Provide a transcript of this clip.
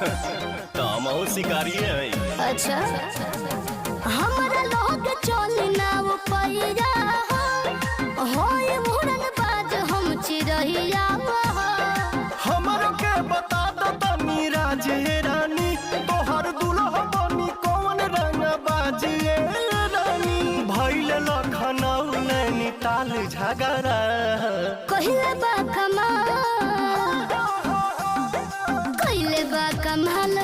तो हम शिकारी हैं। अच्छा हमारा लोग चल नाव पैया होए मुरन बाज हम चिरहिया हमर के बता दो तनी राजे रानी तोहर दुल्हा बनी कौन रंग बाजिए रानी भइल लखनऊ नैनीताल झगड़ा कहिले बा कमाल